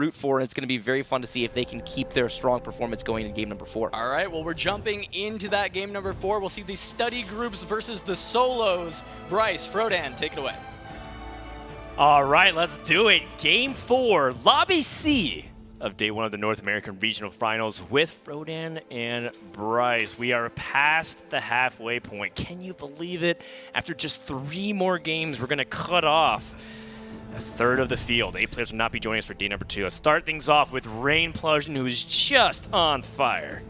root for, and it's going to be very fun to see if they can keep their strong performance going in game number 4. All right, well, we're jumping into that game number 4. We'll see the study groups versus the solos. Bryce, Frodan, take it away. All right, let's do it. Game 4, Lobby C of day 1 of the North American Regional Finals with Frodan and Bryce. We are past the halfway point. Can you believe it? After just 3 more games, we're going to cut off a third of the field. 8 players will not be joining us for day number 2. Let's start things off with Rain Plusion, who is just on fire.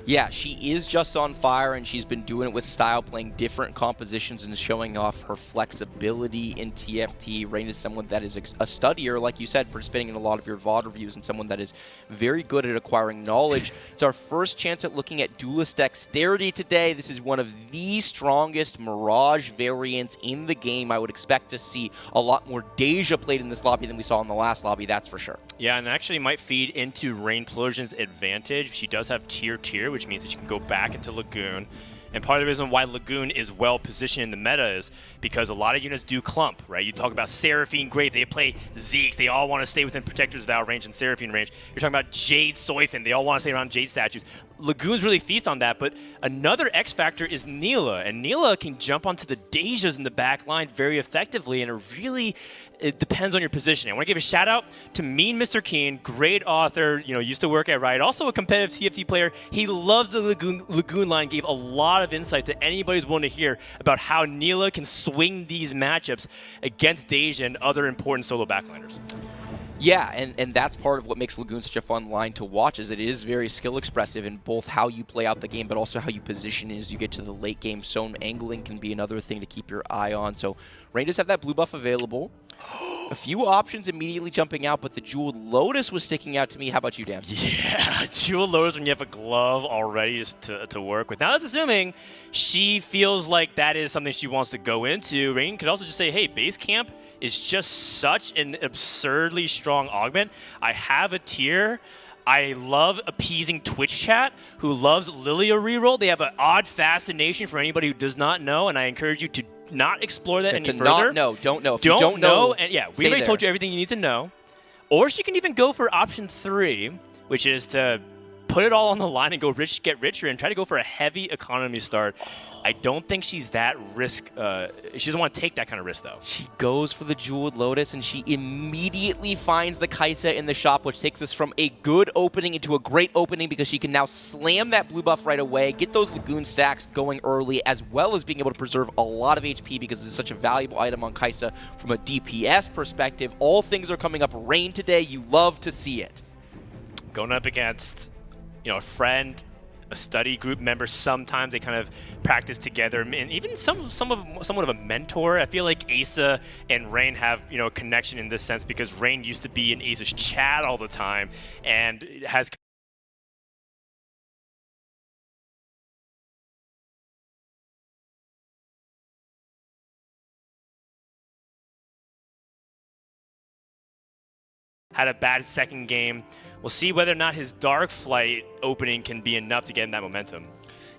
Yeah, she is just on fire, and she's been doing it with style, playing different compositions and showing off her flexibility in TFT. Rain is someone that is a studier, like you said, participating in a lot of your VOD reviews, and someone that is very good at acquiring knowledge. It's our first chance at looking at duelist dexterity today. This is one of the strongest Mirage variants in the game. I would expect to see a lot more Deja played in this lobby than we saw in the last lobby, that's for sure. Yeah, and actually might feed into Rain Plusion's advantage. She does have tier, which means that she can go back into Lagoon. And part of the reason why Lagoon is well positioned in the meta is because a lot of units do clump, right? You talk about Seraphine Grave, they play Zeeks, they all want to stay within Protector's Vow range and Seraphine range. You're talking about Jade Soifin, they all want to stay around Jade statues. Lagoons really feast on that, but another X factor is Neela, and Neela can jump onto the Dejas in the back line very effectively, and it depends on your positioning. I want to give a shout out to Mean Mr. Keen, great author, used to work at Riot, also a competitive TFT player. He loves the Lagoon line, gave a lot of insight to anybody who's willing to hear about how Neela can swing these matchups against Deja and other important solo backliners. Yeah, and that's part of what makes Lagoon such a fun line to watch, is it is very skill expressive in both how you play out the game, but also how you position as you get to the late game. Zone angling can be another thing to keep your eye on. So Rain does have that blue buff available. A few options immediately jumping out, but the Jeweled Lotus was sticking out to me. How about you, Dan? Yeah, Jeweled Lotus when you have a glove already just to work with. Now that's assuming she feels like that is something she wants to go into. Rain could also just say, hey, base camp is just such an absurdly strong augment. I have a tier. I love appeasing Twitch chat who loves Lilia reroll. They have an odd fascination for anybody who does not know, and I encourage you to not explore that any further. Don't know. If you don't know, and yeah, we already told you everything you need to know. Or she can even go for option 3, which is to put it all on the line and go get richer and try to go for a heavy economy start. I don't think she's that risk. She doesn't want to take that kind of risk, though. She goes for the Jeweled Lotus, and she immediately finds the Kaisa in the shop, which takes us from a good opening into a great opening because she can now slam that blue buff right away, get those Lagoon stacks going early, as well as being able to preserve a lot of HP because it's such a valuable item on Kaisa from a DPS perspective. All things are coming up Rain today. You love to see it. Going up against, a friend, a study group member. Sometimes they kind of practice together, and even somewhat of a mentor. I feel like Asa and Rain have a connection in this sense because Rain used to be in Asa's chat all the time and has had a bad second game. We'll see whether or not his Dark Flight opening can be enough to get in that momentum.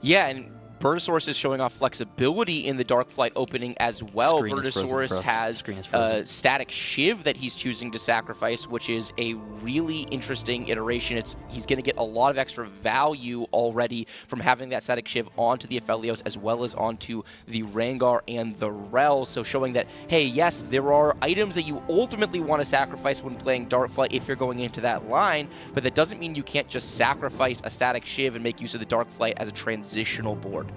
Yeah, and Bertosaurus is showing off flexibility in the Dark Flight opening as well. Bertosaurus has a static Shiv that he's choosing to sacrifice, which is a really interesting iteration. He's going to get a lot of extra value already from having that static Shiv onto the Aphelios as well as onto the Rengar and the Rel. So showing that, hey, yes, there are items that you ultimately want to sacrifice when playing Dark Flight if you're going into that line, but that doesn't mean you can't just sacrifice a static Shiv and make use of the Dark Flight as a transitional board.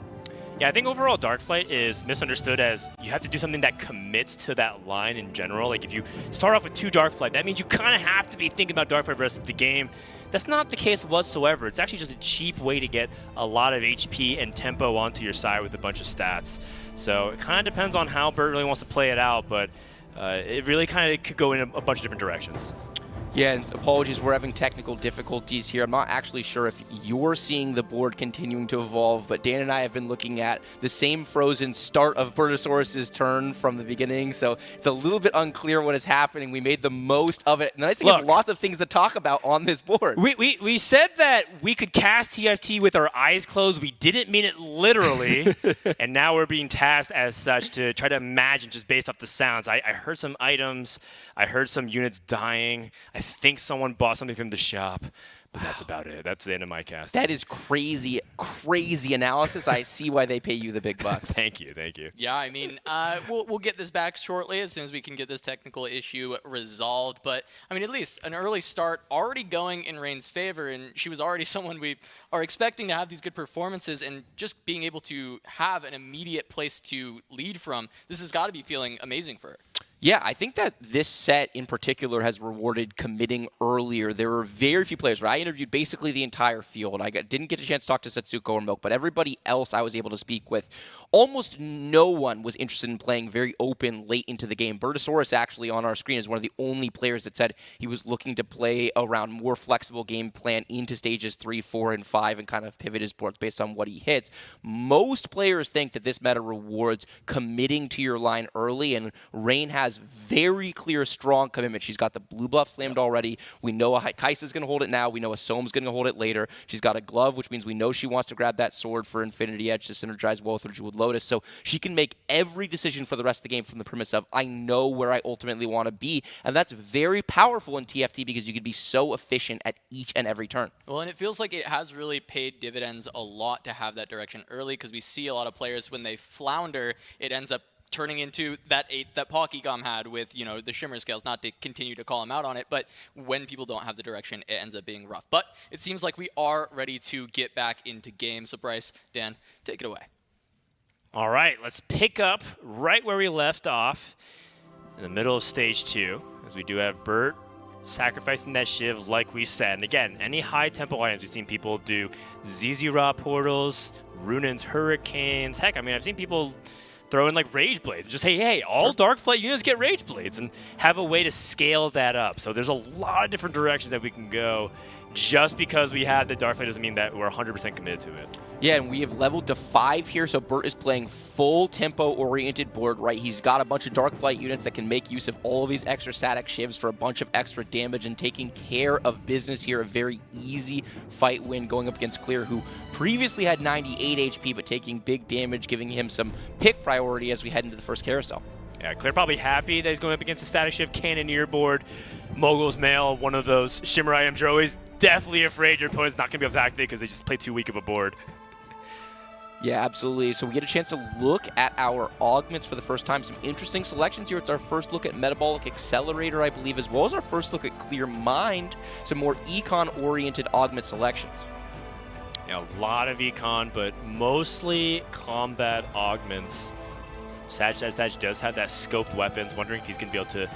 Yeah, I think overall Dark Flight is misunderstood as you have to do something that commits to that line in general. Like if you start off with 2 Dark Flight, that means you kind of have to be thinking about Dark Flight for the rest of the game. That's not the case whatsoever. It's actually just a cheap way to get a lot of HP and tempo onto your side with a bunch of stats. So it kind of depends on how Bert really wants to play it out, but it really kind of could go in a bunch of different directions. Yeah, and apologies, we're having technical difficulties here. I'm not actually sure if you're seeing the board continuing to evolve, but Dan and I have been looking at the same frozen start of Bertosaurus' turn from the beginning, so it's a little bit unclear what is happening. We made the most of it. And the nice thing is lots of things to talk about on this board. We said that we could cast TFT with our eyes closed. We didn't mean it literally, and now we're being tasked as such to try to imagine just based off the sounds. I heard some items. I heard some units dying. I think someone bought something from the shop. But that's about it. That's the end of my cast. That is crazy, crazy analysis. I see why they pay you the big bucks. Thank you. Yeah, I mean, we'll get this back shortly as soon as we can get this technical issue resolved. But, I mean, at least an early start already going in Rain's favor, and she was already someone we are expecting to have these good performances, and just being able to have an immediate place to lead from, this has got to be feeling amazing for her. Yeah, I think that this set in particular has rewarded committing earlier. There were very few players, right? I interviewed basically the entire field. I didn't get a chance to talk to Setsuko or Milk, but everybody else I was able to speak with, almost no one was interested in playing very open late into the game. Bertosaurus actually on our screen is one of the only players that said he was looking to play around more flexible game plan into stages 3, 4, and 5 and kind of pivot his boards based on what he hits. Most players think that this meta rewards committing to your line early, and Rain has very clear, strong commitment. She's got the blue buff slammed already. We know Kaisa's going to hold it now. We know Asome's going to hold it later. She's got a glove, which means we know she wants to grab that sword for Infinity Edge to synergize well with her Jeweled Lotus. So she can make every decision for the rest of the game from the premise of, I know where I ultimately want to be. And that's very powerful in TFT because you can be so efficient at each and every turn. Well, and it feels like it has really paid dividends a lot to have that direction early, because we see a lot of players, when they flounder, it ends up turning into that 8th that Pokegom had with, you know, the Shimmer Scales, not to continue to call him out on it, but when people don't have the direction, it ends up being rough. But it seems like we are ready to get back into games. So Bryce, Dan, take it away. All right, let's pick up right where we left off in the middle of stage 2, as we do have Bert sacrificing that Shiv like we said. And again, any high tempo items, we've seen people do ZZ Raw portals, Runan's Hurricanes. Heck, I mean, I've seen people throw in like Rage Blades. Just hey, all Darkflight units get Rage Blades, and have a way to scale that up. So there's a lot of different directions that we can go. Just because we had the Darkflight doesn't mean that we're 100% committed to it. Yeah, and we have leveled to 5 here, so Bert is playing full tempo-oriented board, right? He's got a bunch of Darkflight units that can make use of all of these extra static shivs for a bunch of extra damage, and taking care of business here. A very easy fight win going up against Clear, who previously had 98 HP, but taking big damage, giving him some pick priority as we head into the first carousel. Yeah, Clear probably happy that he's going up against a static shift Cannoneer board. Mogul's Mail, one of those Shimmer items. You're always definitely afraid your opponent's not going to be able to activate because they just play too weak of a board. Yeah, absolutely. So we get a chance to look at our augments for the first time. Some interesting selections here. It's our first look at Metabolic Accelerator, I believe, as well as our first look at Clear Mind. Some more econ-oriented augment selections. Yeah, a lot of econ, but mostly combat augments. Sag does have that scoped weapons. Wondering if he's going to be able to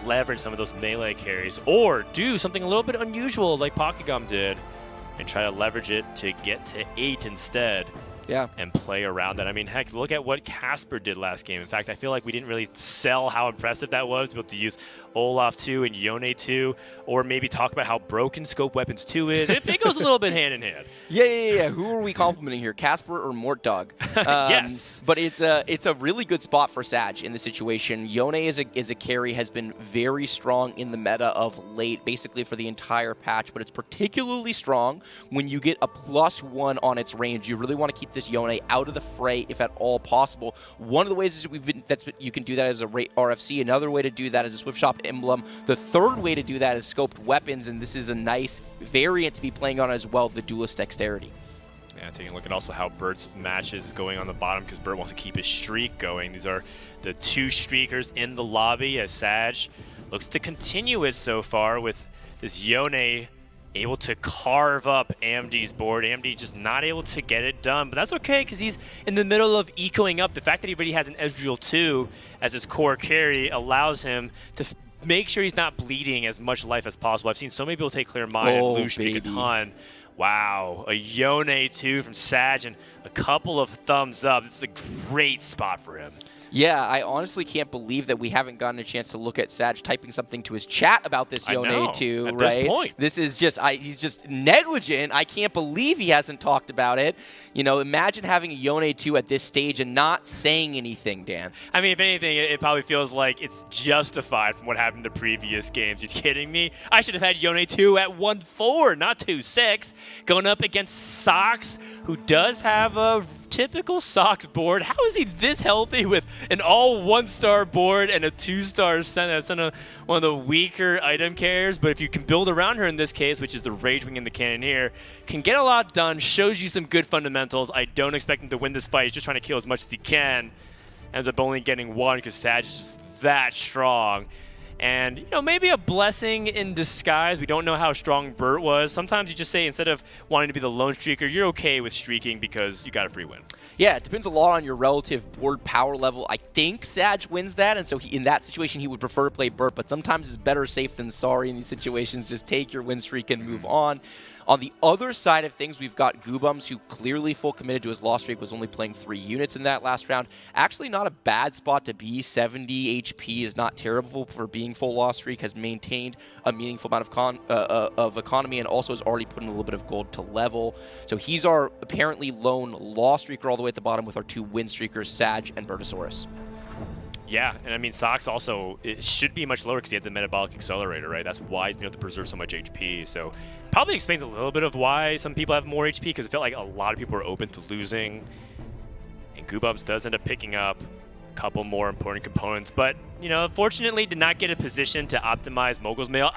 leverage some of those melee carries, or do something a little bit unusual like Pokegom did and try to leverage it to get to 8 instead. Yeah. And play around that. I mean, heck, look at what Casper did last game. In fact, I feel like we didn't really sell how impressive that was to be able to use Olaf 2 and Yone 2, or maybe talk about how broken Scope Weapons 2 is. It goes a little bit hand in hand. Yeah. Who are we complimenting here, Casper or Mort Dog? Yes. But it's a really good spot for Sag in the situation. Yone is a carry, has been very strong in the meta of late, basically for the entire patch, but it's particularly strong when you get a +1 on its range. You really want to keep this Yone out of the fray if at all possible. One of the ways is you can do that as a RFC. Another way to do that is a Swift Shop emblem. The third way to do that is scoped weapons, and this is a nice variant to be playing on as well, the Duelist Dexterity. Yeah, taking a look at also how Bert's matches going on the bottom, because Bert wants to keep his streak going. These are the 2 streakers in the lobby, as Sag looks to continue it so far with this Yone able to carve up AMD's board. AMD just not able to get it done, but that's okay because he's in the middle of ecoing up. The fact that he already has an Ezreal 2 as his core carry allows him to make sure he's not bleeding as much life as possible. I've seen so many people take Clear Mind and lose streak a ton. Wow, a Yone 2 from Sag and a couple of thumbs up. This is a great spot for him. Yeah, I honestly can't believe that we haven't gotten a chance to look at Sag typing something to his chat about this Yone 2, at right? This point. This is just, he's just negligent. I can't believe he hasn't talked about it. You know, imagine having a Yone 2 at this stage and not saying anything, Dan. I mean, if anything, it probably feels like it's justified from what happened in the previous games. You kidding me? I should have had Yone 2 at 1-4, not 2-6, going up against Sox, who does have a typical Sox board. How is he this healthy with an all 1-star board and a 2-star Senna? That's one of the weaker item carriers, but if you can build around her in this case, which is the Rage Wing and the Cannoneer, can get a lot done, shows you some good fundamentals. I don't expect him to win this fight. He's just trying to kill as much as he can. Ends up only getting one because Sag is just that strong. And, you know, maybe a blessing in disguise. We don't know how strong Burt was. Sometimes you just say, instead of wanting to be the lone streaker, you're okay with streaking because you got a free win. Yeah, it depends a lot on your relative board power level. I think Sag wins that, and so in that situation, he would prefer to play Burt, but sometimes it's better safe than sorry in these situations. Just take your win streak and move on. On the other side of things, we've got Goobums, who clearly full committed to his loss streak, was only playing 3 units in that last round. Actually not a bad spot to be. 70 HP is not terrible for being full loss streak, has maintained a meaningful amount of economy, and also has already put in a little bit of gold to level. So he's our apparently lone loss streaker all the way at the bottom with our 2 win streakers, Sag and Bertosaurus. Yeah, and I mean, Sox also, it should be much lower because he had the metabolic accelerator, right? That's why he's been able to preserve so much HP. So probably explains a little bit of why some people have more HP, because it felt like a lot of people were open to losing. And Goobums does end up picking up a couple more important components, but, you know, fortunately did not get a position to optimize Mogul's Mail.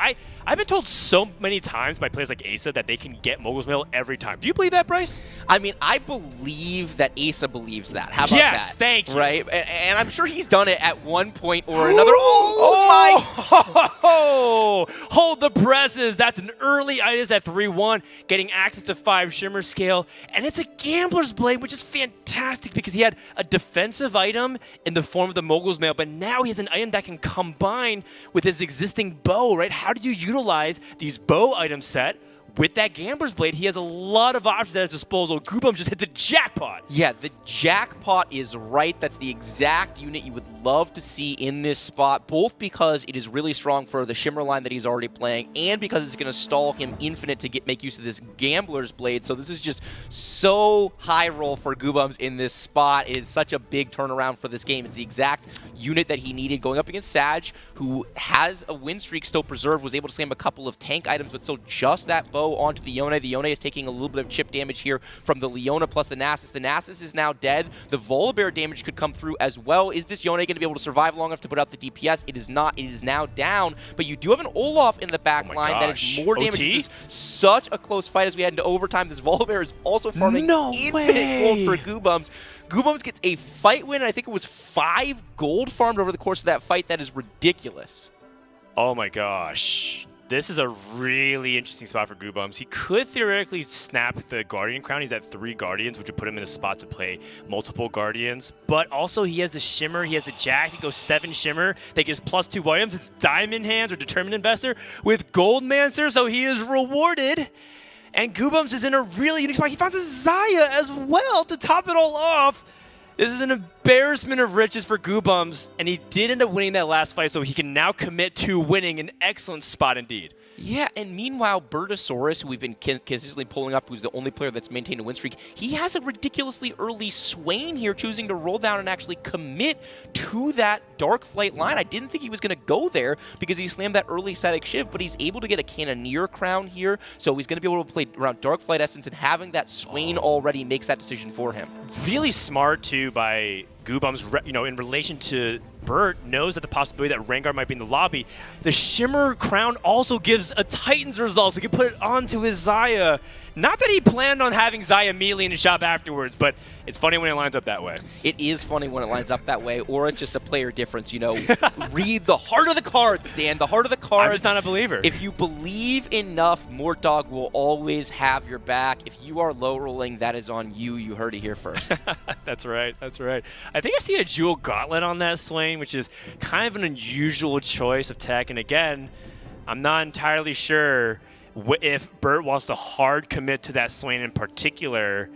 I've been told so many times by players like Asa that they can get Mogul's Mail every time. Do you believe that, Bryce? I mean, I believe that Asa believes that. How about that? Yes, thank you. Right? And I'm sure he's done it at one point or another. Oh my! Hold the presses. That's an early Itis at 3-1, getting access to 5 Shimmer Scale. And it's a Gambler's Blade, which is fantastic because he had a defensive item in the form of the Mogul's Mail, but now he has an item that can combine with his existing bow, right? How do you utilize these bow item set with that Gambler's Blade? He has a lot of options at his disposal. Goobums just hit the jackpot. Yeah, the jackpot is right. That's the exact unit you would love to see in this spot, both because it is really strong for the Shimmer line that he's already playing, and because it's going to stall him infinite to make use of this Gambler's Blade. So this is just so high roll for Goobums in this spot. It is such a big turnaround for this game. It's the exact unit that he needed going up against Sag, who has a win streak still preserved, was able to slam a couple of tank items, but still just that bow onto the Yone. The Yone is taking a little bit of chip damage here from the Leona plus the Nasus. The Nasus is now dead. The Volibear damage could come through as well. Is this Yone going to be able to survive long enough to put out the DPS? It is not. It is now down, but you do have an Olaf in the back line that is more damage. This is such a close fight as we head into overtime. This Volibear is also farming infinite gold for Goobums. Goobums gets a fight win, and I think it was 5 gold farmed over the course of that fight. That is ridiculous. Oh my gosh. This is a really interesting spot for Goobums. He could theoretically snap the Guardian Crown. He's at 3 Guardians, which would put him in a spot to play multiple Guardians. But also, he has the Shimmer, he has the Jax. He goes 7 Shimmer. That gives +2 items. It's Diamond Hands or Determined Investor with Goldmancer, so he is rewarded. And Goobums is in a really unique spot. He finds a Xayah as well to top it all off. This is an embarrassment of riches for Goobums, and he did end up winning that last fight, so he can now commit to winning. An excellent spot indeed. Yeah, and meanwhile, Bertosaurus, who we've been consistently pulling up, who's the only player that's maintained a win streak, he has a ridiculously early Swain here, choosing to roll down and actually commit to that Dark Flight line. I didn't think he was going to go there because he slammed that early Static Shiv, but he's able to get a Cannoneer crown here, so he's going to be able to play around Dark Flight Essence, and having that Swain already makes that decision for him. Really smart, too, by Goobums, you know, in relation to Burt, knows that the possibility that Rengar might be in the lobby. The Shimmer Crown also gives a Titan's result, so he can put it onto his Xayah. Not that he planned on having Xayah immediately in his shop afterwards, but it's funny when it lines up that way. It is funny when it lines up that way, or it's just a player difference, you know. Read the heart of the cards, Dan. The heart of the cards. I'm just not a believer. If you believe enough, Mortdog will always have your back. If you are low rolling, that is on you. You heard it here first. That's right. That's right. I think I see a Jewel Gauntlet on that Swain, which is kind of an unusual choice of tech. And again, I'm not entirely sure if Burt wants to hard commit to that Swain in particular.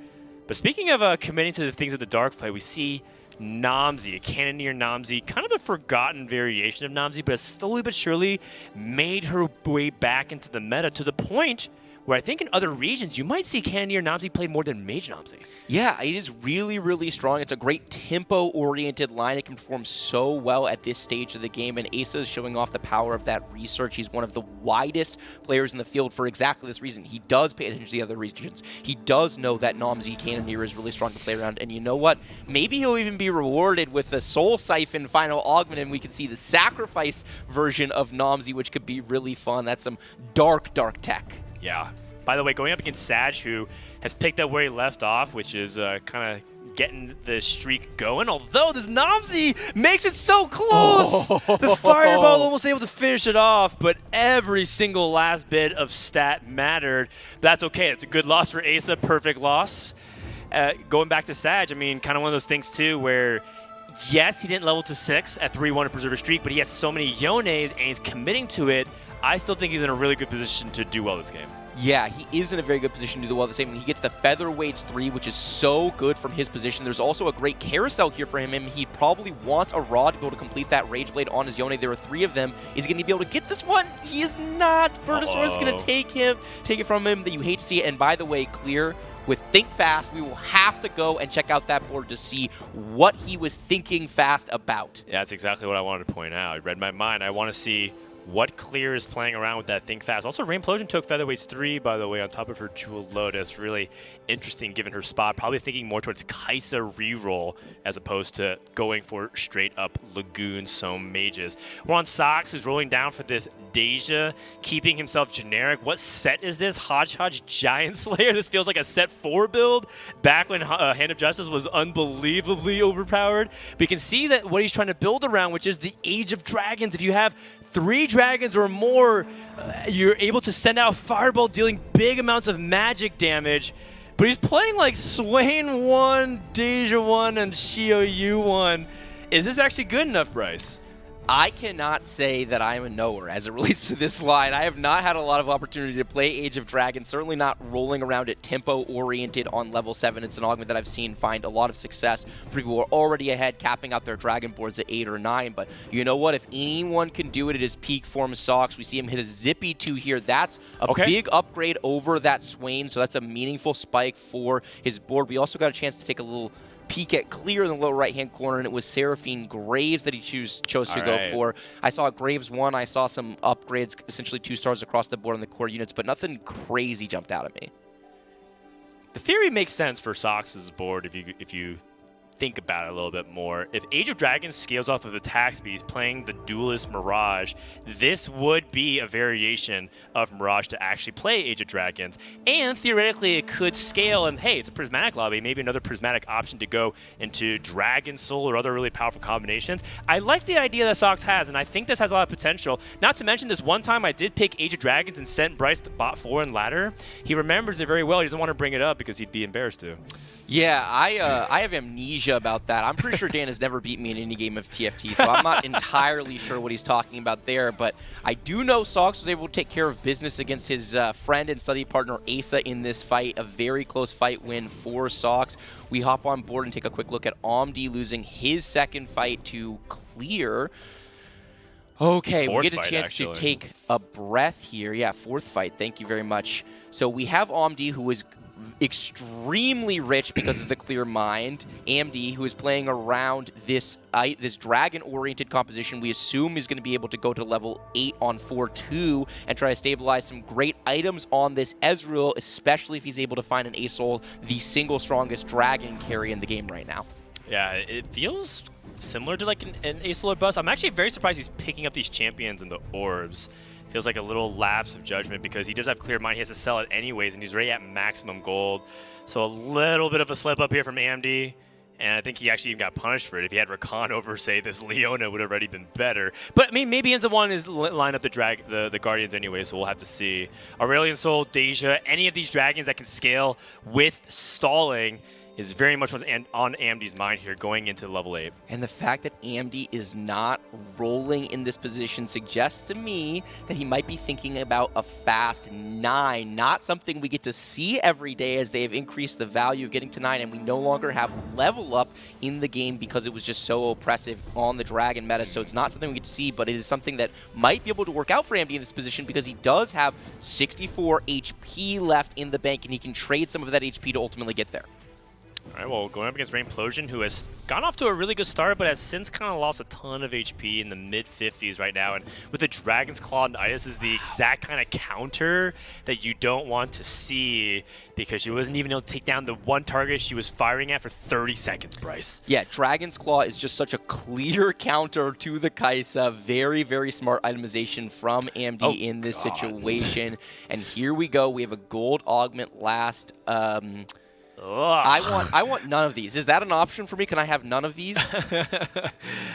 But speaking of committing to the things of the Dark Flight, we see Namzi, a Cannoneer Namzi, kind of a forgotten variation of Namzi, but has slowly but surely made her way back into the meta to the point where I think in other regions you might see Candy or Namzi play more than Mage Namzi. Yeah, it is really, really strong. It's a great tempo-oriented line. It can perform so well at this stage of the game, and Asa is showing off the power of that research. He's one of the widest players in the field for exactly this reason. He does pay attention to the other regions. He does know that Namzi Cannoneer is really strong to play around, and you know what? Maybe he'll even be rewarded with the Soul Siphon final augment, and we can see the Sacrifice version of Namzi, which could be really fun. That's some dark, dark tech. Yeah. By the way, going up against Sag, who has picked up where he left off, which is kind of getting the streak going, although this Namzi makes it so close! The Fireball almost able to finish it off, but every single last bit of stat mattered. But that's okay. It's a good loss for Asa, perfect loss. Going back to Sag, I mean, kind of one of those things, too, where yes, he didn't level to 6 at 3-1 to preserve a streak, but he has so many Yones, and he's committing to it. I still think he's in a really good position to do well this game. Yeah, he is in a very good position to do well the same. He gets the Featherweights 3, which is so good from his position. There's also a great carousel here for him. He probably wants a Rod to be able to complete that Rage Blade on his Yone. There are 3 of them. Is he going to be able to get this one? He is not. Burtosaurus is going to take it from him. That you hate to see it. And by the way, Clear, with Think Fast, we will have to go and check out that board to see what he was thinking fast about. Yeah, that's exactly what I wanted to point out. It read my mind. I want to see what Clear is playing around with that Think Fast. Also, Rainplosion took Featherweights 3, by the way, on top of her Jeweled Lotus. Really interesting given her spot. Probably thinking more towards Kaisa reroll as opposed to going for straight-up Lagoon Soam Mages. We're on Sox, who's rolling down for this Deja, keeping himself generic. What set is this? Hodgepodge Giant Slayer? This feels like a set 4 build back when Hand of Justice was unbelievably overpowered. But you can see that what he's trying to build around, which is the Age of Dragons. If you have 3 dragons or more, you're able to send out Fireball, dealing big amounts of magic damage. But he's playing like Swain 1, Deja 1, and Shio Yu 1. Is this actually good enough, Bryce? I cannot say that I am a knower as it relates to this line. I have not had a lot of opportunity to play Age of Dragons, certainly not rolling around it tempo-oriented on level 7. It's an augment that I've seen find a lot of success for people who are already ahead, capping out their dragon boards at 8 or 9. But you know what? If anyone can do it, it is peak form Sox. We see him hit a Zippy 2 here. That's a big upgrade over that Swain, so that's a meaningful spike for his board. We also got a chance to take a little peek at Clear in the lower right-hand corner, and it was Seraphine Graves that he chose to go for. I saw Graves 1. I saw some upgrades, essentially 2 stars across the board on the core units, but nothing crazy jumped out at me. The theory makes sense for Sox's board if you think about it a little bit more. If Age of Dragons scales off of attack speeds playing the Duelist Mirage, this would be a variation of Mirage to actually play Age of Dragons. And theoretically, it could scale, and hey, it's a Prismatic lobby, maybe another Prismatic option to go into Dragon Soul or other really powerful combinations. I like the idea that Sox has, and I think this has a lot of potential. Not to mention, this one time I did pick Age of Dragons and sent Bryce to bot 4 and ladder. He remembers it very well. He doesn't want to bring it up because he'd be embarrassed to. Yeah, I have amnesia about that. I'm pretty sure Dan has never beat me in any game of TFT, so I'm not entirely sure what he's talking about there. But I do know Sox was able to take care of business against his friend and study partner Asa in this fight. A very close fight win for Sox. We hop on board and take a quick look at Omdi losing his second fight to Clear. Okay, we get a chance to take a breath here. Yeah, 4th fight. Thank you very much. So we have Omdi, who is extremely rich because of the Clear Mind. AMD, who is playing around this dragon-oriented composition, we assume is going to be able to go to level 8 on 4-2 and try to stabilize some great items on this Ezreal, especially if he's able to find an Asol, the single strongest dragon carry in the game right now. Yeah, it feels similar to like an Asol or Bust. I'm actually very surprised he's picking up these champions in the orbs. Feels like a little lapse of judgment because he does have Clear Mind. He has to sell it anyways, and he's already at maximum gold. So a little bit of a slip up here from AMD, and I think he actually even got punished for it. If he had Rakan over, say, this Leona would have already been better. But, I mean, maybe he ends up wanting to line up the Guardians anyway, so we'll have to see. Aurelion Sol, Deja, any of these dragons that can scale with stalling is very much on AMD's mind here going into level 8. And the fact that AMD is not rolling in this position suggests to me that he might be thinking about a fast 9, not something we get to see every day as they have increased the value of getting to 9, and we no longer have level up in the game because it was just so oppressive on the Dragon meta. So it's not something we get to see, but it is something that might be able to work out for AMD in this position because he does have 64 HP left in the bank, and he can trade some of that HP to ultimately get there. All right, well, going up against Rainplosion, who has gone off to a really good start, but has since kind of lost a ton of HP in the mid-50s right now. And with the Dragon's Claw and Itis is the exact kind of counter that you don't want to see because she wasn't even able to take down the one target she was firing at for 30 seconds, Bryce. Yeah, Dragon's Claw is just such a clear counter to the Kai'Sa. Very, very smart itemization from AMD in this situation. And here we go. We have a gold augment last. I want none of these. Is that an option for me? Can I have none of these?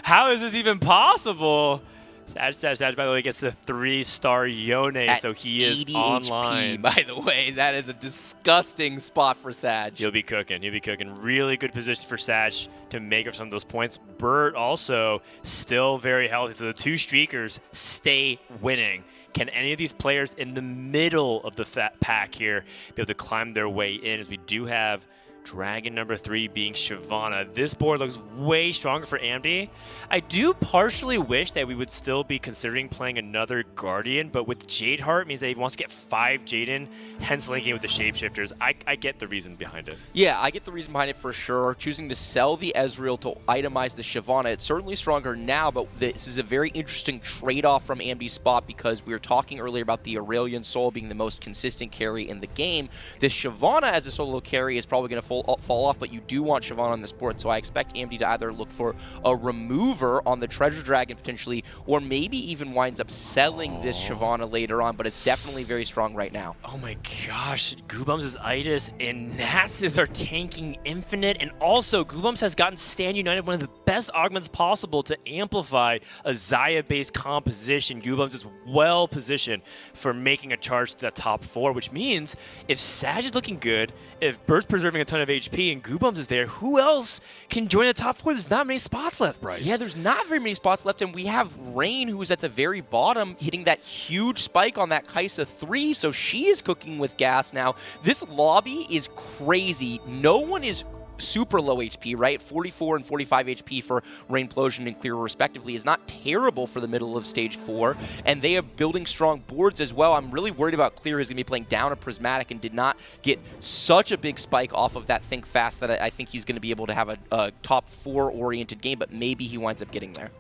How is this even possible? Sag, by the way, gets the 3-star Yone, so he is online. HP, by the way, that is a disgusting spot for Sag. He'll be cooking. He'll be cooking. Really good position for Sag to make up some of those points. Bert also still very healthy, so the two streakers stay winning. Can any of these players in the middle of the pack here be able to climb their way in, as we do have Dragon number 3 being Shyvana. This board looks way stronger for AMD. I do partially wish that we would still be considering playing another Guardian, but with Jadeheart, it means that he wants to get 5 Jaden, hence linking with the Shapeshifters. I get the reason behind it. Yeah, I get the reason behind it for sure. Choosing to sell the Ezreal to itemize the Shyvana, it's certainly stronger now, but this is a very interesting trade-off from AMD's spot because we were talking earlier about the Aurelion Soul being the most consistent carry in the game. This Shyvana as a solo carry is probably going to fall off, but you do want Shyvana on this board, so I expect AMD to either look for a remover on the Treasure Dragon potentially, or maybe even winds up selling this Shyvana later on, but it's definitely very strong right now. Oh my gosh, Goobums' Itis and Nasus are tanking Infinite, and also Goobums has gotten Stand United, one of the best augments possible to amplify a Xayah-based composition. Goobums is well positioned for making a charge to that top 4, which means if Sag is looking good, if Bird's preserving a ton of HP and Goobums is there, who else can join the top 4? There's not many spots left, Bryce. Yeah, there's not very many spots left, and we have Rain, who's at the very bottom, hitting that huge spike on that Kai'Sa 3, so she is cooking with gas now. This lobby is crazy. No one is super low HP, right? 44 and 45 HP for Rainplosion and Clear respectively is not terrible for the middle of stage 4, and they are building strong boards as well. I'm really worried about Clear, who's going to be playing down a Prismatic and did not get such a big spike off of that Think Fast that I think he's going to be able to have a top 4 oriented game, but maybe he winds up getting there.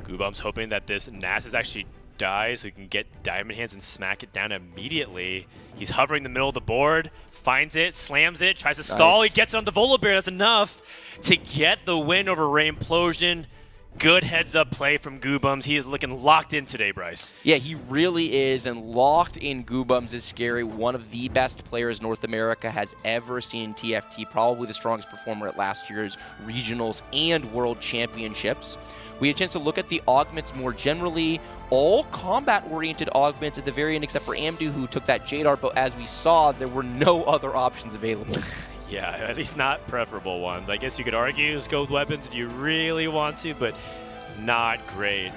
Goobums hoping that this Nasus actually dies so he can get Diamond Hands and smack it down immediately. He's hovering in the middle of the board, finds it, slams it, tries to stall. He gets it on the Volibear. That's enough to get the win over Rainplosion. Good heads-up play from Goobums. He is looking locked in today, Bryce. Yeah, he really is, and locked in Goobums is scary. One of the best players North America has ever seen TFT, probably the strongest performer at last year's Regionals and World Championships. We had a chance to look at the augments more generally. All combat-oriented augments at the very end, except for Amdu, who took that Jade Art, but as we saw, there were no other options available. Yeah, at least not preferable ones. I guess you could argue just go with weapons if you really want to, but not great.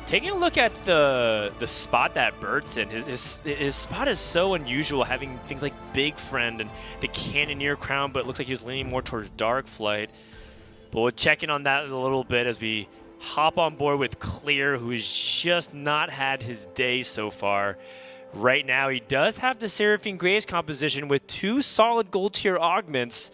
Taking a look at the spot that Bird's in, his spot is so unusual, having things like Big Friend and the Cannoneer Crown, but it looks like he was leaning more towards Dark Flight. But we'll check in on that a little bit as we hop on board with Clear, who's just not had his day so far. Right now, he does have the Seraphine Graves composition with 2 solid gold tier augments,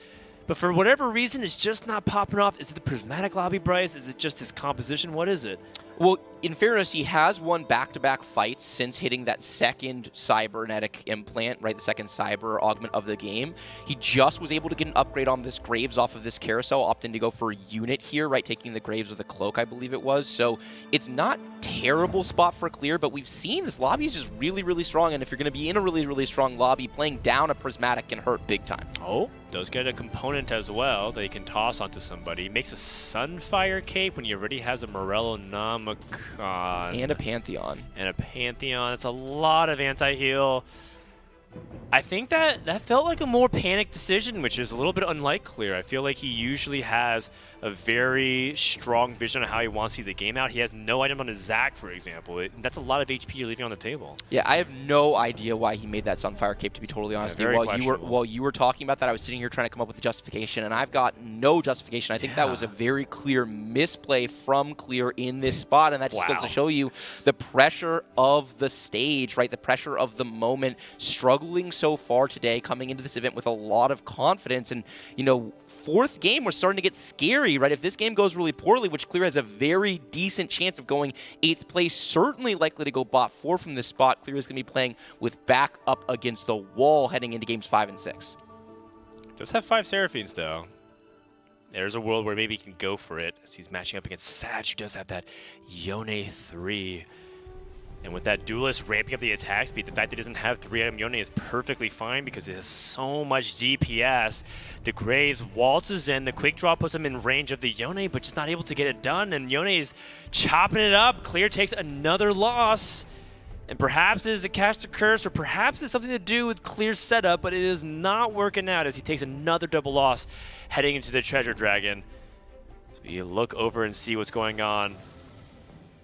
but for whatever reason, it's just not popping off. Is it the Prismatic Lobby, Bryce? Is it just his composition? What is it? Well, in fairness, he has won back-to-back fights since hitting that second cybernetic implant, right, the second cyber augment of the game. He just was able to get an upgrade on this Graves off of this carousel, opting to go for a unit here, right, taking the Graves with a cloak, I believe it was. So it's not terrible spot for Clear, but we've seen this lobby is just really, really strong, and if you're going to be in a really, really strong lobby, playing down a Prismatic can hurt big time. Oh, does get a component as well that he can toss onto somebody. Makes a Sunfire Cape when he already has a Morello Namicon. And a Pantheon. And a Pantheon. It's a lot of anti-heal. I think that felt like a more panicked decision, which is a little bit unlike Clear. I feel like he usually has a very strong vision on how he wants to see the game out. He has no item on his Zac, for example. That's a lot of HP you're leaving on the table. Yeah, I have no idea why he made that Sunfire Cape, to be totally honest with you. While you were talking about that, I was sitting here trying to come up with a justification, and I've got no justification. I think that was a very clear misplay from Clear in this spot, and that just goes to show you the pressure of the stage, right? The pressure of the moment, struggling so far today, coming into this event with a lot of confidence. And, you know, fourth game, we're starting to get scary, right? If this game goes really poorly, which Clear has a very decent chance of going 8th place, certainly likely to go bot 4 from this spot, Clear is going to be playing with back up against the wall heading into games 5 and 6. Does have 5 Seraphines, though. There's a world where maybe he can go for it, as he's matching up against Sag, who does have that Yone 3. And with that Duelist ramping up the attack speed, the fact that he doesn't have 3-item Yone is perfectly fine because it has so much DPS. The Graves waltzes in, the quick draw puts him in range of the Yone, but just not able to get it done. And Yone is chopping it up. Clear takes another loss. And perhaps it is a caster curse, or perhaps it's something to do with Clear's setup, but it is not working out as he takes another double loss heading into the Treasure Dragon. So we look over and see what's going on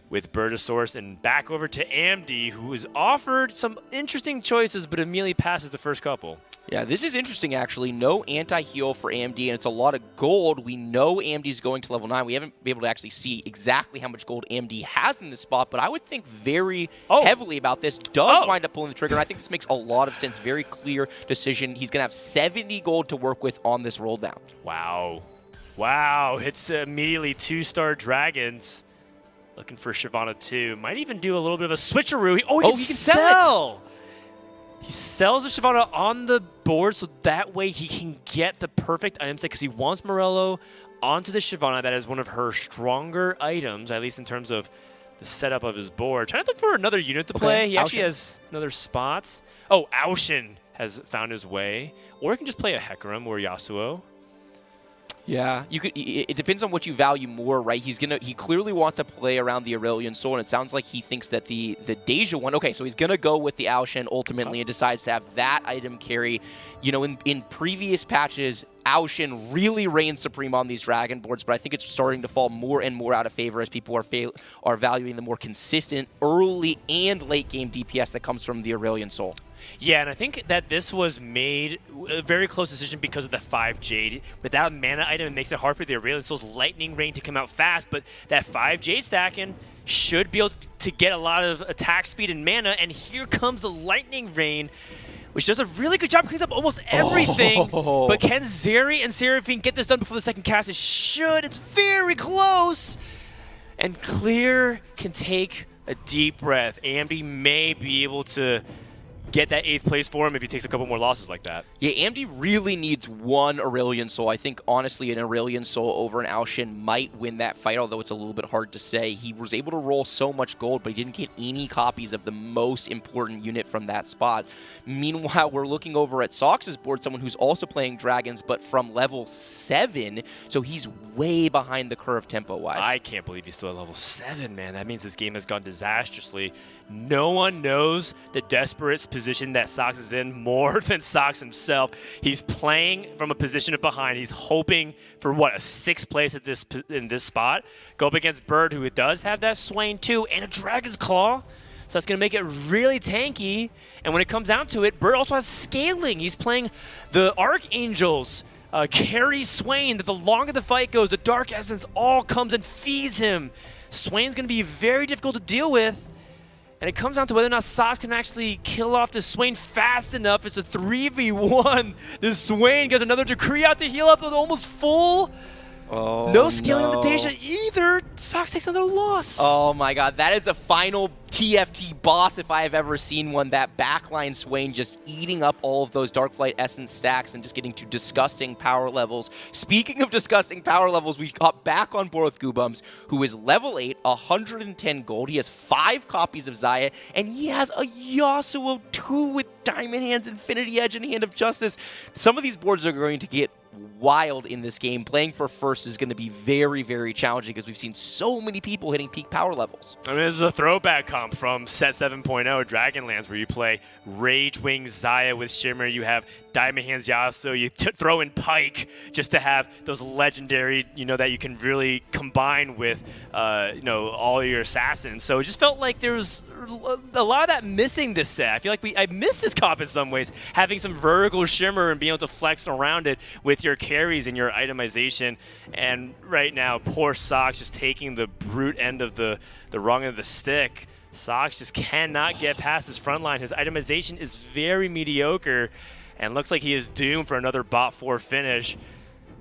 with Birdosaurus, and back over to AMD, who is offered some interesting choices, but immediately passes the first couple. Yeah, this is interesting, actually. No anti-heal for AMD, and it's a lot of gold. We know AMD is going to level 9. We haven't been able to actually see exactly how much gold AMD has in this spot, but I would think very heavily about this. Does wind up pulling the trigger, and I think this makes a lot of sense. Very clear decision. He's going to have 70 gold to work with on this roll down. Wow. Wow, hits immediately 2-star dragons. Looking for Shyvana 2. Might even do a little bit of a switcheroo. He can sell! He sells the Shyvana on the board so that way he can get the perfect item set because he wants Morello onto the Shyvana. That is one of her stronger items, at least in terms of the setup of his board. Trying to look for another unit to play. He actually has another spot. Oh, Aushin has found his way. Or he can just play a Hecarim or Yasuo. Yeah, you could. It depends on what you value more, right? He clearly wants to play around the Aurelion Soul, and it sounds like he thinks that the Deja one. Okay, so he's gonna go with the Aushin ultimately, and decides to have that item carry. You know, in previous patches, Aushin really reigns supreme on these dragon boards, but I think it's starting to fall more and more out of favor as people are valuing the more consistent early and late game DPS that comes from the Aurelion Soul. Yeah, and I think that this was made a very close decision because of the 5 Jade. Without mana item, it makes it hard for the Aurelion Soul's Lightning Rain to come out fast, but that 5 Jade stacking should be able to get a lot of attack speed and mana, and here comes the Lightning Rain, which does a really good job, cleans up almost everything. But can Zeri and Seraphine get this done before the second cast? It should. It's very close. And Clear can take a deep breath. AMD may be able to get that 8th place for him if he takes a couple more losses like that. Yeah, AMD really needs one Aurelion Soul. I think, honestly, an Aurelion Soul over an Aushin might win that fight, although it's a little bit hard to say. He was able to roll so much gold, but he didn't get any copies of the most important unit from that spot. Meanwhile, we're looking over at Sox's board, someone who's also playing dragons, but from level 7, so he's way behind the curve tempo-wise. I can't believe he's still at level 7, man. That means this game has gone disastrously. No one knows the desperate position that Sox is in more than Sox himself. He's playing from a position of behind. He's hoping for, what, a 6th place at in this spot. Go up against Bird, who does have that Swain too, and a Dragon's Claw. So that's going to make it really tanky. And when it comes down to it, Bird also has scaling. He's playing the Archangels. Carry Swain, that the longer the fight goes, the Dark Essence all comes and feeds him. Swain's going to be very difficult to deal with. And it comes down to whether or not Sox can actually kill off the Swain fast enough. It's a 3v1. This Swain gets another Decree out to heal up with almost full. Oh, no scaling on the Deja either. Sox takes another loss. Oh my god, that is a final TFT boss if I have ever seen one. That backline Swain just eating up all of those Darkflight Essence stacks and just getting to disgusting power levels. Speaking of disgusting power levels, we got back on board with Goobums, who is level 8, 110 gold. He has 5 copies of Xayah, and he has a Yasuo 2 with Diamond Hands, Infinity Edge, and Hand of Justice. Some of these boards are going to get wild in this game. Playing for first is going to be very, very challenging because we've seen so many people hitting peak power levels. I mean, this is a throwback comp from set 7.0 Dragonlance, where you play Rage Wing Xayah with Shimmer. You have Diamond Hands Yasuo. You throw in Pike just to have those legendary, that you can really combine with, all your assassins. So it just felt like there was a lot of that missing this set. I feel like I missed this comp in some ways, having some vertical Shimmer and being able to flex around it with your carries and your itemization. And right now, poor Sox just taking the brute end of the wrong end of the stick. Sox just cannot get past his front line. His itemization is very mediocre and looks like he is doomed for another bot 4 finish.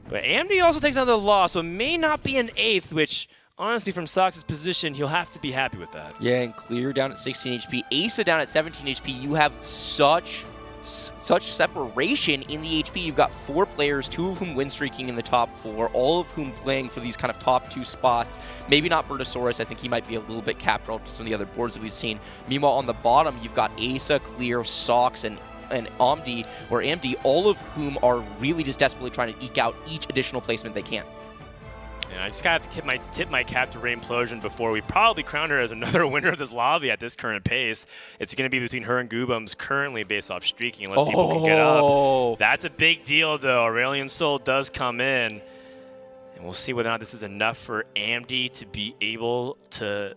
But AMD also takes another loss, so it may not be an 8th, which honestly, from Sox's position, he'll have to be happy with that. Yeah, and Clear down at 16 HP, Asa down at 17 HP. You have such separation in the HP. You've got 4 players, 2 of whom win streaking in the top 4, all of whom playing for these kind of top 2 spots. Maybe not Bertosaurus. I think he might be a little bit capped relative to some of the other boards that we've seen. Meanwhile, on the bottom, you've got Asa, Clear, Sox, and AMD, all of whom are really just desperately trying to eke out each additional placement they can. And I just got to tip my cap to Rainplosion before we probably crown her as another winner of this lobby at this current pace. It's going to be between her and Goobums currently based off streaking, unless people can get up. That's a big deal, though. Aurelion Sol does come in. And we'll see whether or not this is enough for AMD to be able to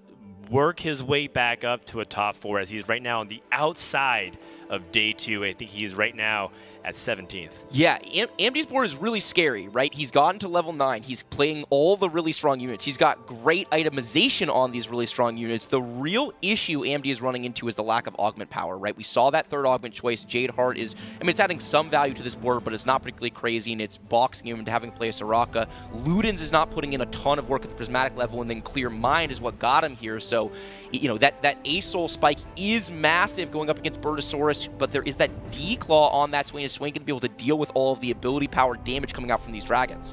work his way back up to a top 4, as he's right now on the outside of day 2. I think he is right now at 17th. Yeah, AMD's board is really scary, right? He's gotten to level 9. He's playing all the really strong units. He's got great itemization on these really strong units. The real issue AMD is running into is the lack of augment power, right? We saw that third augment choice. Jade Heart is, it's adding some value to this board, but it's not particularly crazy, and it's boxing him into having to play a Soraka. Ludens is not putting in a ton of work at the prismatic level, and then Clear Mind is what got him here. So, that A-Soul spike is massive going up against Bertosaurus, but there is that D-Claw on that swing. Is Swain going to be able to deal with all of the ability power damage coming out from these dragons?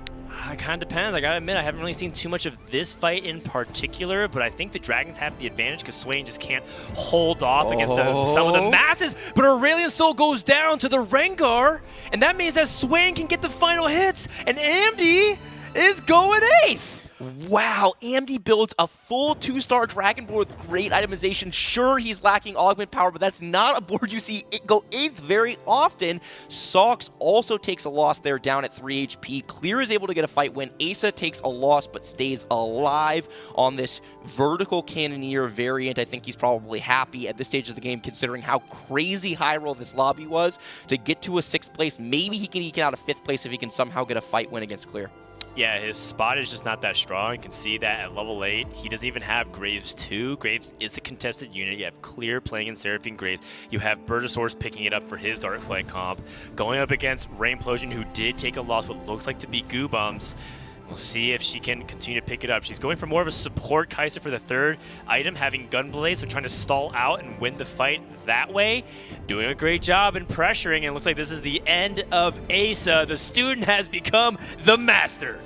It kind of depends. I gotta admit, I haven't really seen too much of this fight in particular, but I think the dragons have the advantage because Swain just can't hold off against some of the masses. But Aurelion Sol goes down to the Rengar, and that means that Swain can get the final hits, and AMD is going 8th. Wow, AMD builds a full 2-star Dragon board with great itemization. Sure, he's lacking augment power, but that's not a board you see go 8th very often. Sox also takes a loss there down at 3 HP. Clear is able to get a fight win. Asa takes a loss but stays alive on this vertical Cannoneer variant. I think he's probably happy at this stage of the game considering how crazy high roll this lobby was. To get to a 6th place, maybe he can eke out a 5th place if he can somehow get a fight win against Clear. Yeah, his spot is just not that strong. You can see that at level 8. He doesn't even have Graves 2. Graves is a contested unit. You have Clear playing in Seraphine Graves. You have Bertosaurus picking it up for his Darkflight comp. Going up against Rainplosion, who did take a loss, what looks like to be Goobums. We'll see if she can continue to pick it up. She's going for more of a support Kai'Sa for the 3rd item, having Gunblade, so trying to stall out and win the fight that way. Doing a great job in pressuring, and it looks like this is the end of Asa. The student has become the master.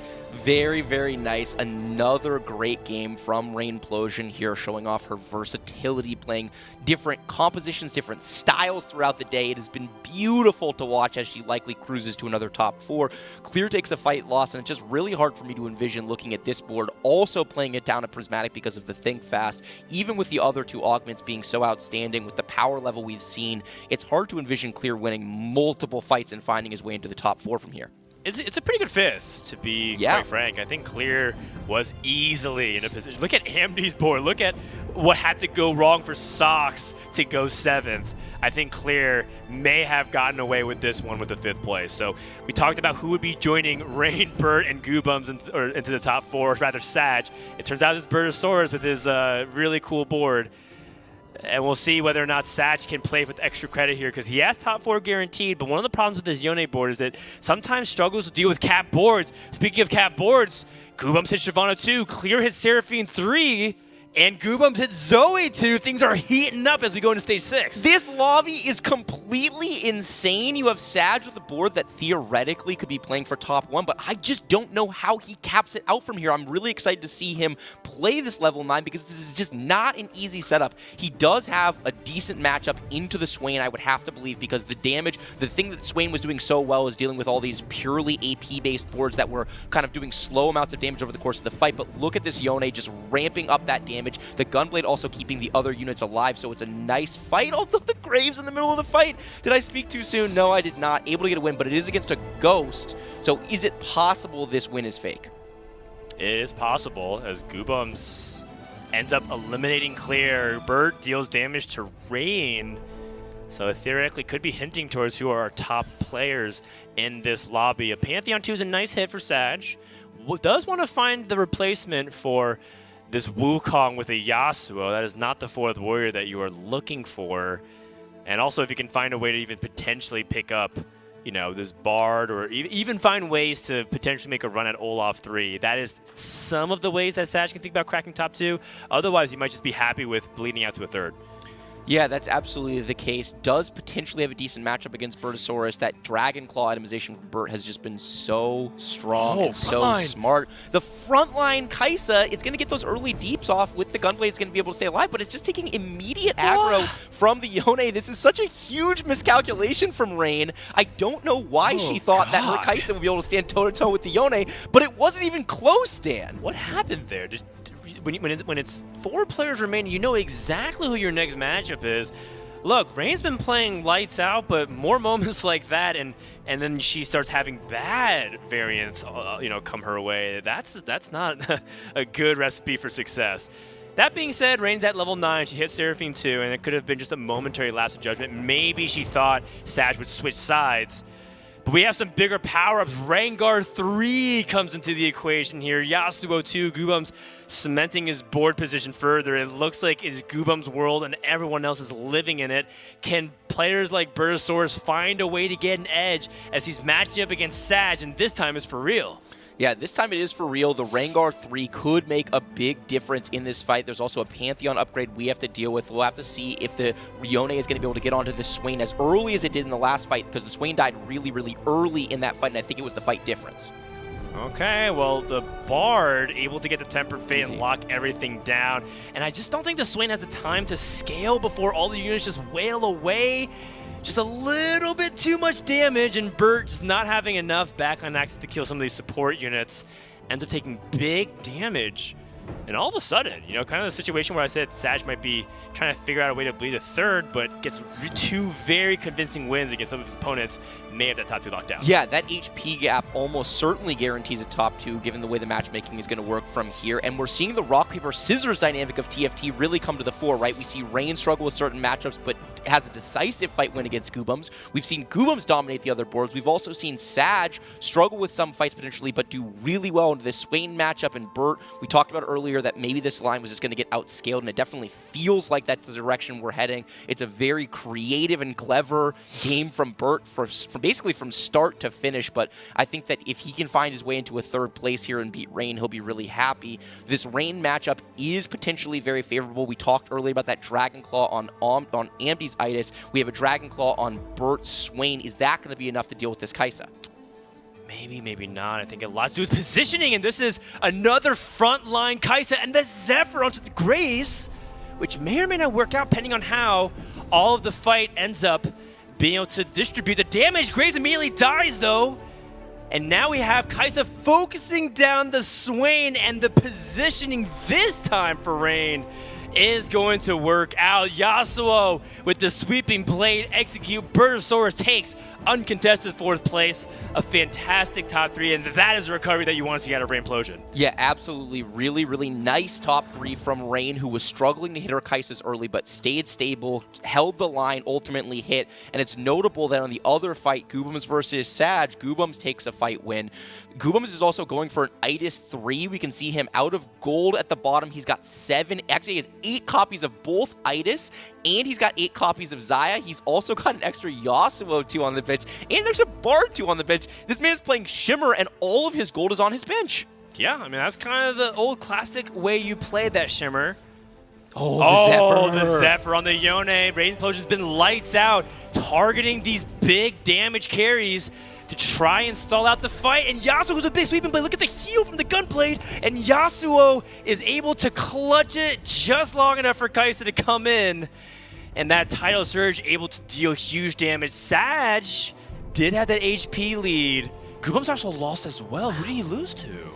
Very, very nice. Another great game from Rainplosion here, showing off her versatility, playing different compositions, different styles throughout the day. It has been beautiful to watch as she likely cruises to another top 4. Clear takes a fight loss, and it's just really hard for me to envision looking at this board also playing it down at Prismatic because of the Think Fast. Even with the other 2 augments being so outstanding, with the power level we've seen, it's hard to envision Clear winning multiple fights and finding his way into the top 4 from here. It's a pretty good 5th, to be quite frank. I think Clear was easily in a position. Look at AMD's board. Look at what had to go wrong for Sox to go 7th. I think Clear may have gotten away with this one with the 5th place. So we talked about who would be joining Rain, Bert, and Goobums into the top 4, or rather Sag. It turns out it's Bertosaurus with his really cool board. And we'll see whether or not Satch can play with extra credit here, because he has top 4 guaranteed. But one of the problems with his Yone board is that sometimes struggles to deal with cap boards. Speaking of cap boards, Goobums hits Shyvana 2, Clear hits Seraphine 3, And Goobums hit Zoe too. Things are heating up as we go into stage 6. This lobby is completely insane. You have Sag with a board that theoretically could be playing for top 1, but I just don't know how he caps it out from here. I'm really excited to see him play this level 9 because this is just not an easy setup. He does have a decent matchup into the Swain, I would have to believe, because the damage, the thing that Swain was doing so well is dealing with all these purely AP-based boards that were kind of doing slow amounts of damage over the course of the fight. But look at this Yone just ramping up that damage. The Gunblade also keeping the other units alive, so it's a nice fight. Although the Graves in the middle of the fight. Did I speak too soon? No, I did not. Able to get a win, but it is against a Ghost. So is it possible this win is fake? It is possible, as Goobums ends up eliminating Clear. Burt deals damage to Rain. So it theoretically could be hinting towards who are our top players in this lobby. A Pantheon 2 is a nice hit for Sag. Does want to find the replacement for this Wukong with a Yasuo. That is not the 4th warrior that you are looking for. And also, if you can find a way to even potentially pick up, you know, this Bard, or even find ways to potentially make a run at Olaf 3. That is some of the ways that Sag can think about cracking top 2. Otherwise, you might just be happy with bleeding out to a 3rd. Yeah, that's absolutely the case. Does potentially have a decent matchup against Bertosaurus. That Dragon Claw itemization from Burt has just been so strong and so smart. The frontline Kaisa, it's going to get those early deeps off with the Gunblade. It's going to be able to stay alive, but it's just taking immediate aggro from the Yone. This is such a huge miscalculation from Rain. I don't know why she thought that her Kaisa would be able to stand toe-to-toe with the Yone, but it wasn't even close, Dan. What happened there? When it's 4 players remaining, you know exactly who your next matchup is. Look, Rain's been playing lights out, but more moments like that, and then she starts having bad variants, you know, come her way. That's not a good recipe for success. That being said, Rain's at level 9. She hit Seraphine 2, and it could have been just a momentary lapse of judgment. Maybe she thought Sag would switch sides. But we have some bigger power-ups. Rengar 3 comes into the equation here. Yasuo 2, Goobums cementing his board position further. It looks like it's Goobums' world and everyone else is living in it. Can players like Bertosaurus find a way to get an edge as he's matching up against Sag, and this time it's for real? Yeah, this time it is for real. The Rengar 3 could make a big difference in this fight. There's also a Pantheon upgrade we have to deal with. We'll have to see if the Yone is going to be able to get onto the Swain as early as it did in the last fight, because the Swain died really, really early in that fight, and I think it was the fight difference. Okay, well, the Bard able to get the Tempered Fate and lock everything down. And I just don't think the Swain has the time to scale before all the units just wail away. Just a little bit too much damage, and Burt just not having enough backline access to kill some of these support units. Ends up taking big damage. And all of a sudden, you know, kind of the situation where I said Sag might be trying to figure out a way to bleed a 3rd, but gets 2 very convincing wins against some of his opponents, may have that top 2 locked down. Yeah, that HP gap almost certainly guarantees a top 2, given the way the matchmaking is going to work from here. And we're seeing the rock, paper, scissors dynamic of TFT really come to the fore, right? We see Rain struggle with certain matchups, but has a decisive fight win against Goobums. We've seen Goobums dominate the other boards. We've also seen Sag struggle with some fights potentially, but do really well into this Swain matchup. And Burt, we talked about earlier that maybe this line was just going to get outscaled, and it definitely feels like that's the direction we're heading. It's a very creative and clever game from Burt basically from start to finish, but I think that if he can find his way into a 3rd place here and beat Rain, he'll be really happy. This Rain matchup is potentially very favorable. We talked earlier about that Dragon Claw on Ambi's Itis. We have a Dragon Claw on Burt's Swain. Is that going to be enough to deal with this Kaisa? Maybe, maybe not. I think it has a lot to do with positioning, and this is another frontline Kaisa, and the Zephyr onto the Graves, which may or may not work out depending on how all of the fight ends up being able to distribute the damage. Graves immediately dies, though. And now we have Kaisa focusing down the Swain, and the positioning this time for Rain is going to work out. Yasuo with the sweeping blade execute. Bertosaurus takes uncontested 4th place. A fantastic top 3, and that is a recovery that you want to see out of Rainplosion. Yeah, absolutely. Really, really nice top 3 from Rain, who was struggling to hit her Kaisas early, but stayed stable, held the line, ultimately hit. And it's notable that on the other fight, Goobums versus Sag, Goobums takes a fight win. Goobums is also going for an Itis 3. We can see him out of gold at the bottom. He's got 7, actually he has 8 copies of both Itis, and he's got 8 copies of Xayah. He's also got an extra Yasuo 2 on the bench, and there's a Bard 2 on the bench. This man is playing Shimmer, and all of his gold is on his bench. Yeah, I mean, that's kind of the old classic way you play that Shimmer. Oh, the Zephyr on the Yone. Rain Implosion's been lights out, targeting these big damage carries to try and stall out the fight. And Yasuo was a big sweeping blade. Look at the heal from the Gunblade. And Yasuo is able to clutch it just long enough for Kai'Sa to come in. And that Tidal Surge able to deal huge damage. Sag did have that HP lead. Goobum's also lost as well. Who did he lose to?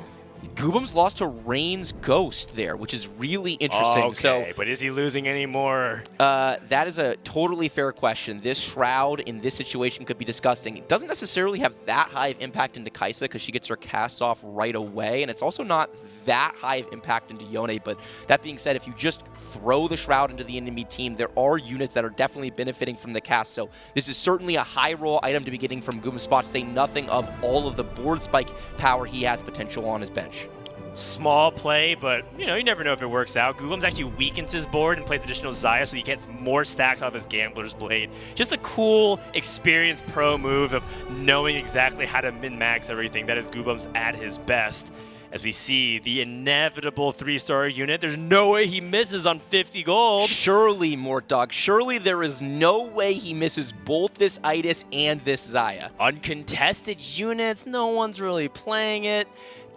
Goobum's lost to Rain's Ghost there, which is really interesting. Okay, but is he losing any more? That is a totally fair question. This Shroud in this situation could be disgusting. It doesn't necessarily have that high of impact into Kai'Sa because she gets her cast off right away, and it's also not that high of impact into Yone. But that being said, if you just throw the Shroud into the enemy team, there are units that are definitely benefiting from the cast. So this is certainly a high roll item to be getting from Goobum's spot, to say nothing of all of the board spike power he has potential on his bench. Small play, but you never know if it works out. Goobum's actually weakens his board and plays additional Xayah, so he gets more stacks off his Gambler's Blade. Just a cool, experienced pro move of knowing exactly how to min-max everything. That is Goobum's at his best. As we see the inevitable 3-star unit, there's no way he misses on 50 gold. Surely, Mortdog, surely there is no way he misses both this Itis and this Xayah. Uncontested units, no one's really playing it.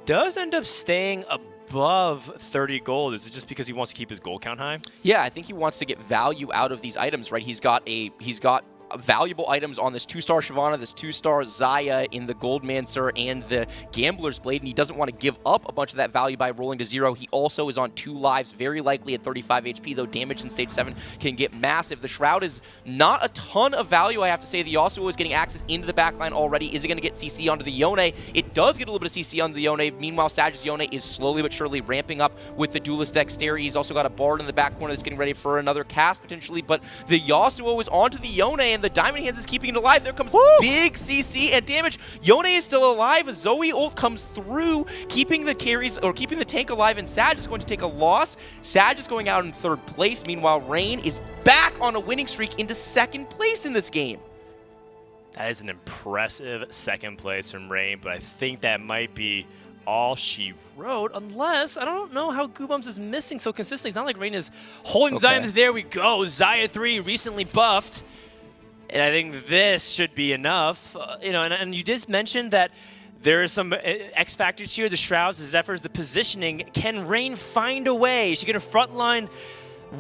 Does end up staying above 30 gold. Is it just because he wants to keep his gold count high? Yeah, I think he wants to get value out of these items, right? He's got valuable items on this 2-star Shyvana, this 2-star Xayah in the Goldmancer and the Gambler's Blade, and he doesn't want to give up a bunch of that value by rolling to 0. He also is on 2 lives, very likely at 35 HP, though damage in stage 7 can get massive. The Shroud is not a ton of value, I have to say. The Yasuo is getting access into the backline already. Is it going to get CC onto the Yone? It does get a little bit of CC onto the Yone. Meanwhile, Sag's Yone is slowly but surely ramping up with the Duelist Dexterity. He's also got a Bard in the back corner that's getting ready for another cast, potentially, but the Yasuo is onto the Yone, and the Diamond Hands is keeping it alive. There comes big CC and damage. Yone is still alive. A Zoe ult comes through, keeping the carries, or keeping the tank alive, and Sag is going to take a loss. Sag is going out in 3rd place. Meanwhile, Rain is back on a winning streak into 2nd place in this game. That is an impressive 2nd place from Rain, but I think that might be all she wrote, unless I don't know how Goobum's is missing so consistently. It's not like Rain is holding Xayah. There we go. Xayah 3 recently buffed. And I think this should be enough. And you did mention that there are some X factors here, the Shrouds, the Zephyrs, the positioning. Can Rain find a way? Is she going to frontline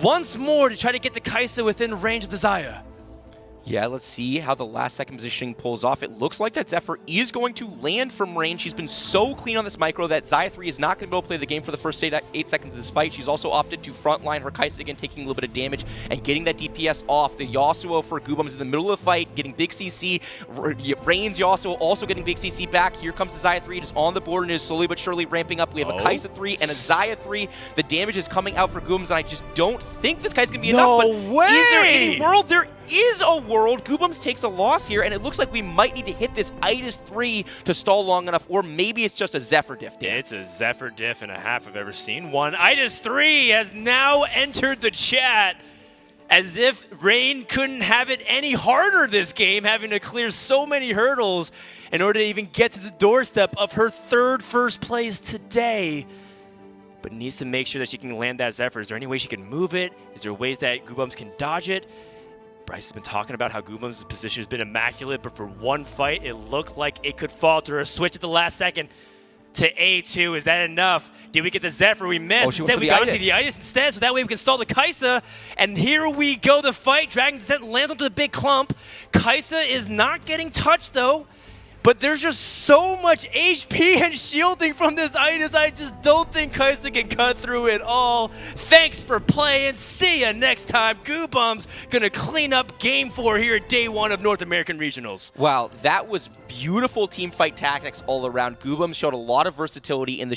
once more to try to get the Kai'Sa within range of the Xayah? Yeah, let's see how the last second positioning pulls off. It looks like that Zephyr is going to land from range. She's been so clean on this micro that Xayah 3 is not going to be able to play the game for the first 8 seconds of this fight. She's also opted to frontline her Kai'Sa again, taking a little bit of damage and getting that DPS off. The Yasuo for Goobum is in the middle of the fight, getting big CC. Rain's Yasuo also getting big CC back. Here comes the Xayah 3. It is on the board and is slowly but surely ramping up. We have a Kai'Sa 3 and a Xayah 3. The damage is coming out for Goobum, and I just don't think this guy's going to be enough. But way! Is there any world? There is a world. Goobum's takes a loss here, and it looks like we might need to hit this Itis 3 to stall long enough, or maybe it's just a Zephyr diff. It's a Zephyr diff and a half I've ever seen. One Itis 3 has now entered the chat, as if Rain couldn't have it any harder this game, having to clear so many hurdles in order to even get to the doorstep of her 3rd first place today. But needs to make sure that she can land that Zephyr. Is there any way she can move it? Is there ways that Goobums can dodge it? Bryce has been talking about how Goobum's position has been immaculate, but for one fight, it looked like it could falter. A switch at the last second to A2. Is that enough? Did we get the Zephyr? We missed. Instead, we got into the Itis instead, so that way we can stall the Kai'Sa. And here we go, the fight. Dragon's Descent lands onto the big clump. Kai'Sa is not getting touched, though. But there's just so much HP and shielding from this Itis. I just don't think Kai'Sa can cut through it all. Thanks for playing. See ya next time. Goobum's gonna clean up Game 4 here at Day 1 of North American Regionals. Wow, that was beautiful team fight tactics all around. Goobum showed a lot of versatility in the